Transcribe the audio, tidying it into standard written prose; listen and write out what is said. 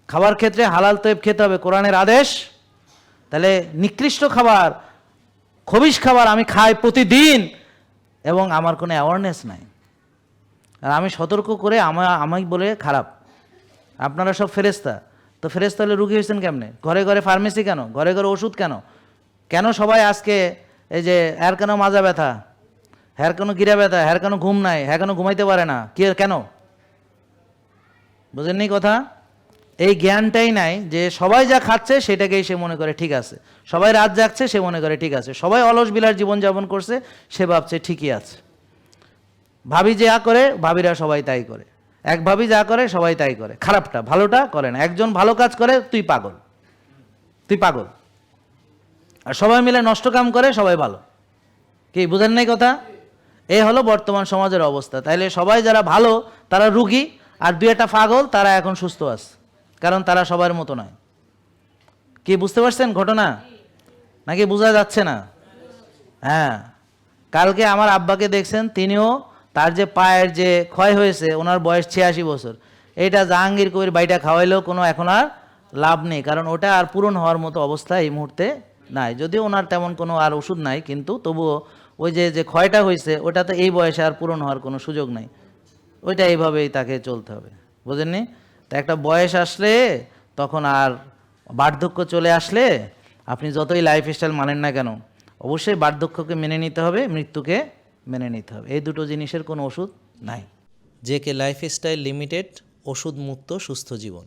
খাবার ক্ষেত্রে হালাল তৈব খেতে হবে, কোরআনের আদেশ। তাহলে নিকৃষ্ট খাবার, খবিশ খাবার আমি খাই প্রতিদিন এবং আমার কোনো অ্যাওয়ারনেস নাই, আর আমি সতর্ক করে আমায় বলে খারাপ। আপনারা সব ফেরেশতা, তো ফেরেশতা হলে রুগী হয়েছেন কেমনে? ঘরে ঘরে ফার্মেসি কেন? ঘরে ঘরে ওষুধ কেন? কেন সবাই আজকে এই যে হ্যার কেন মাজা ব্যথা, হ্যার কেন গিরা ব্যথা, হ্যার কেন ঘুম নাই, হ্যাঁ কেন ঘুমাইতে পারে না, কি কেন? বুঝেননি কথা? এই জ্ঞানটাই নাই যে সবাই যা খাচ্ছে সেটাকেই সে মনে করে ঠিক আছে, সবাই রাত জাগছে সে মনে করে ঠিক আছে, সবাই অলস বিলার জীবনযাপন করছে সে ভাবছে ঠিকই আছে। ভাবি যা করে ভাবিরা সবাই তাই করে, এক ভাবি যা করে সবাই তাই করে, খারাপটা ভালোটা করে না। একজন ভালো কাজ করে তুই পাগল, তুই পাগল, আর সবাই মিলে নষ্ট কাম করে সবাই ভালো। কি বুঝেন নাই কথা? এই হলো বর্তমান সমাজের অবস্থা। তাইলে সবাই যারা ভালো তারা রুগী, আর দুই একটা পাগল তারা এখন সুস্থ আছে, কারণ তারা সবার মতো নয়। কি বুঝতে পারছেন ঘটনা নাকি বোঝা যাচ্ছে না? হ্যাঁ, কালকে আমার আব্বাকে দেখছেন, তিনিও তার যে পায়ের যে ক্ষয় হয়েছে, ওনার বয়স 86 বছর, এইটা জাহাঙ্গীর কবির বাইটা খাওয়াইলেও কোনো এখন আর লাভ নেই, কারণ ওটা আর পূরণ হওয়ার মতো অবস্থা এই মুহূর্তে নাই। যদিও ওনার তেমন কোনো আর ওষুধ নাই, কিন্তু তবুও ওই যে ক্ষয়টা হয়েছে ওটা তো এই বয়সে আর পূরণ হওয়ার কোনো সুযোগ নাই, ওইটা এইভাবেই তাকে চলতে হবে। বুঝেননি? তা একটা বয়স আসলে, তখন আর বার্ধক্য চলে আসলে আপনি যতই লাইফস্টাইল মানেন না কেন, অবশ্যই বার্ধক্যকে মেনে নিতে হবে, মৃত্যুকে মেনে নিতে হবে। এই দুটো জিনিসের কোনো ওষুধ নাই। জেকে লাইফস্টাইল লিমিটেড, ওষুধ মুক্ত সুস্থ জীবন।